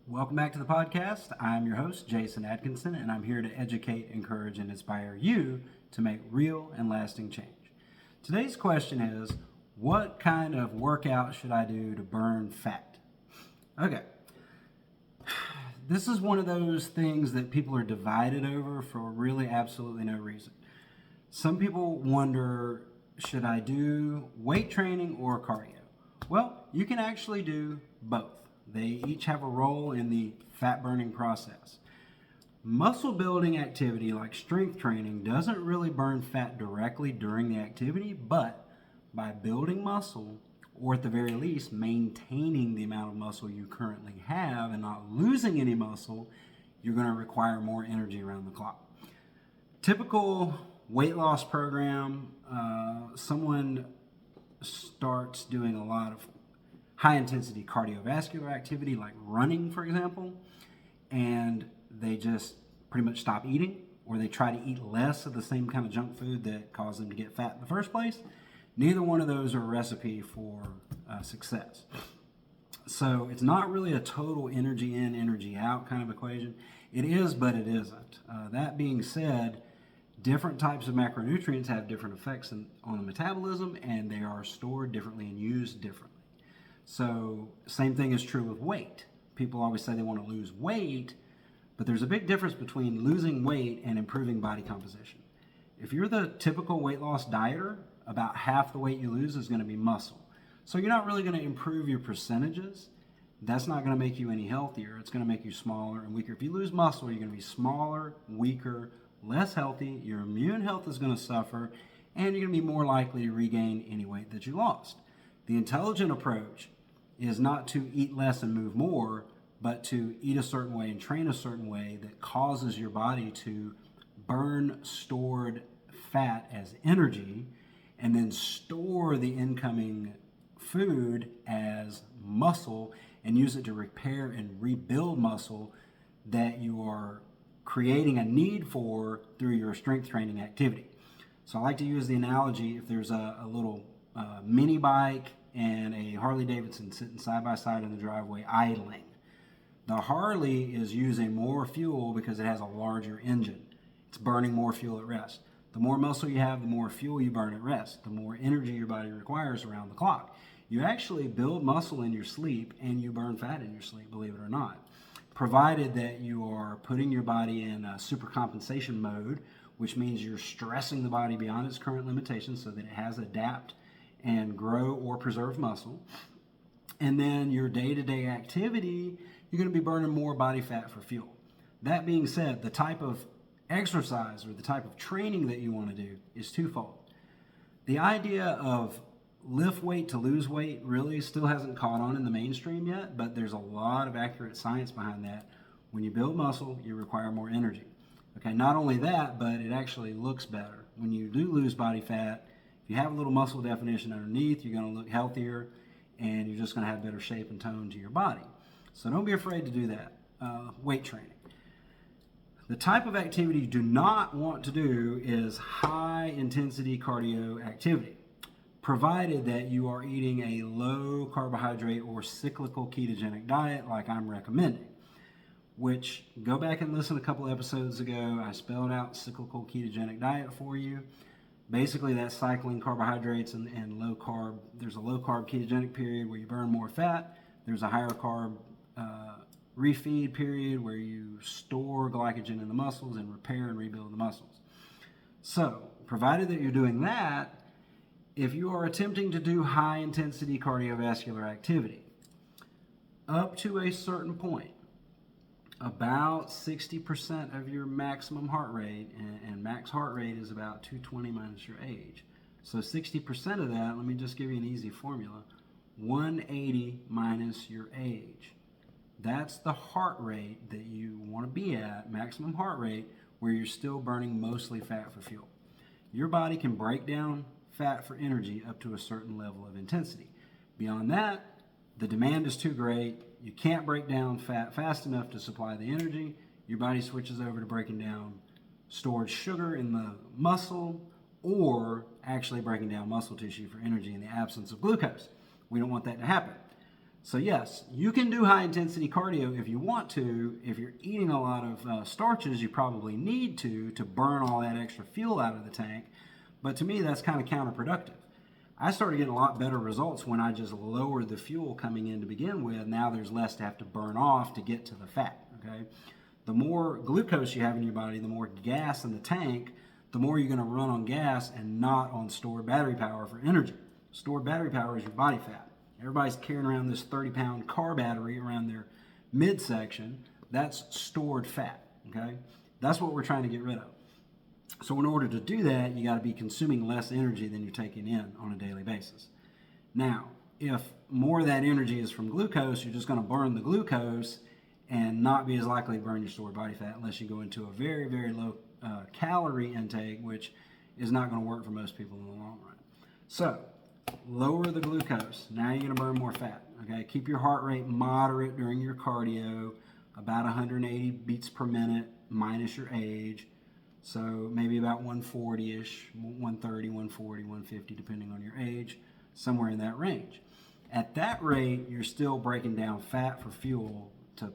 Welcome back to the podcast. I'm your host, Jason Atkinson, and I'm here to educate, encourage, and inspire you to make real and lasting change. Today's question is, what kind of workout should I do to burn fat? Okay. This is one of those things that people are divided over for really absolutely no reason. Some people wonder, should I do weight training or cardio? Well, you can actually do both. They each have a role in the fat burning process. Muscle building activity like strength training doesn't really burn fat directly during the activity, but by building muscle, or at the very least maintaining the amount of muscle you currently have and not losing any muscle, you're going to require more energy around the clock. Typical weight loss program, someone starts doing a lot of high intensity cardiovascular activity like running, for example, and they just pretty much stop eating, or they try to eat less of the same kind of junk food that caused them to get fat in the first place. Neither one of those are a recipe for success. So it's not really a total energy in, energy out kind of equation. It is, but it isn't. That being said, different types of macronutrients have different effects on the metabolism, and they are stored differently and used differently. So same thing is true with weight. People always say they want to lose weight, but there's a big difference between losing weight and improving body composition. If you're the typical weight loss dieter, about half the weight you lose is going to be muscle. So you're not really going to improve your percentages. That's not going to make you any healthier. It's going to make you smaller and weaker. If you lose muscle, you're going to be smaller, weaker, less healthy. Your immune health is going to suffer, and you're going to be more likely to regain any weight that you lost. The intelligent approach is not to eat less and move more, but to eat a certain way and train a certain way that causes your body to burn stored fat as energy and then store the incoming food as muscle and use it to repair and rebuild muscle that you are creating a need for through your strength training activity. So I like to use the analogy, if there's a little mini bike and a Harley Davidson sitting side by side in the driveway idling. The Harley is using more fuel because it has a larger engine. It's burning more fuel at rest. The more muscle you have, the more fuel you burn at rest, the more energy your body requires around the clock. You actually build muscle in your sleep and you burn fat in your sleep, believe it or not, provided that you are putting your body in a supercompensation mode, which means you're stressing the body beyond its current limitations so that it has adapt and grow or preserve muscle. And then your day-to-day activity, you're going to be burning more body fat for fuel. That being said, the type of exercise or the type of training that you want to do is twofold. The idea of lift weight to lose weight really still hasn't caught on in the mainstream yet, but there's a lot of accurate science behind that. When you build muscle, you require more energy. Okay, not only that, but it actually looks better. When you do lose body fat, if you have a little muscle definition underneath, you're going to look healthier and you're just going to have better shape and tone to your body. So don't be afraid to do that. Weight training. The type of activity you do not want to do is high intensity cardio activity, provided that you are eating a low carbohydrate or cyclical ketogenic diet like I'm recommending. Which, go back and listen a couple episodes ago, I spelled out cyclical ketogenic diet for you. Basically, that's cycling carbohydrates and low carb. There's a low carb ketogenic period where you burn more fat. There's a higher carb refeed period where you store glycogen in the muscles and repair and rebuild the muscles. So, provided that you're doing that, if you are attempting to do high intensity cardiovascular activity, up to a certain point, about 60% of your maximum heart rate, and max heart rate is about 220 minus your age. So 60% of that, let me just give you an easy formula, 180 minus your age. That's the heart rate that you want to be at, maximum heart rate, where you're still burning mostly fat for fuel. Your body can break down fat for energy up to a certain level of intensity. Beyond that, the demand is too great. You can't break down fat fast enough to supply the energy. Your body switches over to breaking down stored sugar in the muscle or actually breaking down muscle tissue for energy in the absence of glucose. We don't want that to happen. So yes, you can do high intensity cardio if you want to. If you're eating a lot of starches, you probably need to burn all that extra fuel out of the tank. But to me, that's kind of counterproductive. I started getting a lot better results when I just lowered the fuel coming in to begin with. Now there's less to have to burn off to get to the fat, okay? The more glucose you have in your body, the more gas in the tank, the more you're gonna run on gas and not on stored battery power for energy. Stored battery power is your body fat. Everybody's carrying around this 30-pound car battery around their midsection. That's stored fat, okay? That's what we're trying to get rid of. So in order to do that, you got to be consuming less energy than you're taking in on a daily basis. Now, if more of that energy is from glucose, you're just going to burn the glucose and not be as likely to burn your stored body fat unless you go into a very, very low calorie intake, which is not going to work for most people in the long run. So, lower the glucose. Now you're going to burn more fat. Okay, keep your heart rate moderate during your cardio, about 180 beats per minute minus your age. So maybe about 140-ish, 130, 140, 150, depending on your age, somewhere in that range. At that rate, you're still breaking down fat for fuel to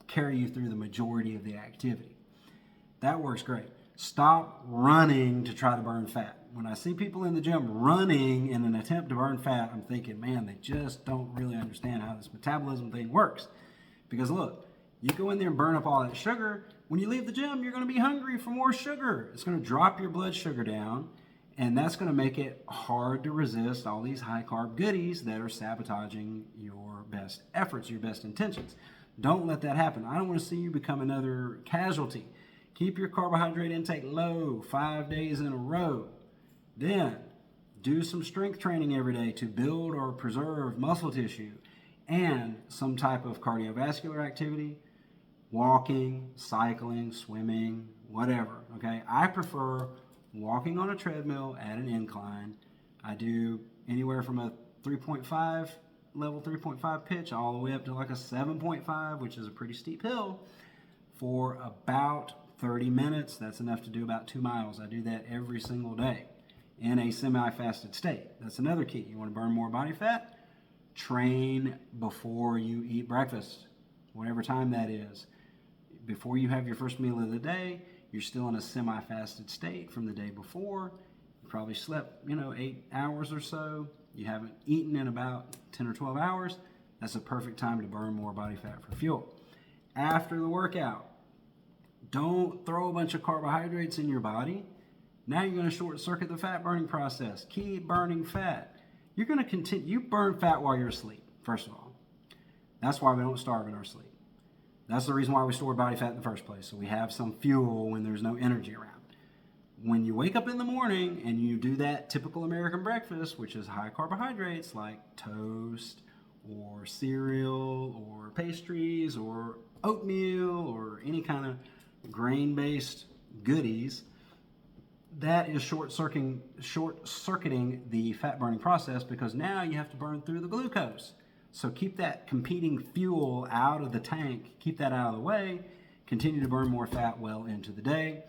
carry you through the majority of the activity. That works great. Stop running to try to burn fat. When I see people in the gym running in an attempt to burn fat, I'm thinking, man, they just don't really understand how this metabolism thing works. Because look, you go in there and burn up all that sugar. When you leave the gym, you're going to be hungry for more sugar. It's going to drop your blood sugar down, and that's going to make it hard to resist all these high carb goodies that are sabotaging your best efforts, your best intentions. Don't let that happen. I don't want to see you become another casualty. Keep your carbohydrate intake low 5 days in a row. Then do some strength training every day to build or preserve muscle tissue and some type of cardiovascular activity, walking, cycling, swimming, whatever, okay? I prefer walking on a treadmill at an incline. I do anywhere from a 3.5, level 3.5 pitch all the way up to like a 7.5, which is a pretty steep hill, for about 30 minutes. That's enough to do about 2 miles. I do that every single day in a semi-fasted state. That's another key. You want to burn more body fat? Train before you eat breakfast, whatever time that is. Before you have your first meal of the day, you're still in a semi-fasted state from the day before. You probably slept, 8 hours or so. You haven't eaten in about 10 or 12 hours. That's a perfect time to burn more body fat for fuel. After the workout, don't throw a bunch of carbohydrates in your body. Now you're going to short circuit the fat burning process. Keep burning fat. You're going to continue. You burn fat while you're asleep, first of all. That's why we don't starve in our sleep. That's the reason why we store body fat in the first place, so we have some fuel when there's no energy around. When you wake up in the morning and you do that typical American breakfast, which is high carbohydrates like toast or cereal or pastries or oatmeal or any kind of grain-based goodies, that is short-circuiting the fat-burning process, because now you have to burn through the glucose. So keep that competing fuel out of the tank, keep that out of the way, continue to burn more fat well into the day.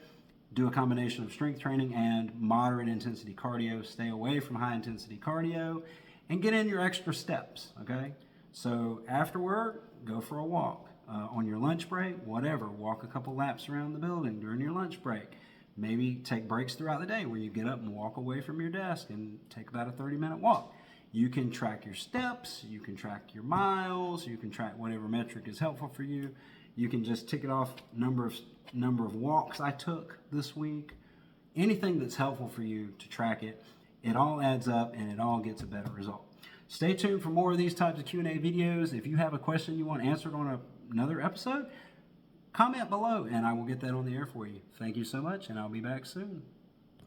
Do a combination of strength training and moderate intensity cardio. Stay away from high intensity cardio and get in your extra steps, okay? So after work, go for a walk. On your lunch break, whatever, walk a couple laps around the building during your lunch break. Maybe take breaks throughout the day where you get up and walk away from your desk and take about a 30-minute walk. You can track your steps, you can track your miles, you can track whatever metric is helpful for you. You can just tick it off number of walks I took this week. Anything that's helpful for you to track it, it all adds up and it all gets a better result. Stay tuned for more of these types of Q&A videos. If you have a question you want answered on another episode, comment below and I will get that on the air for you. Thank you so much, and I'll be back soon.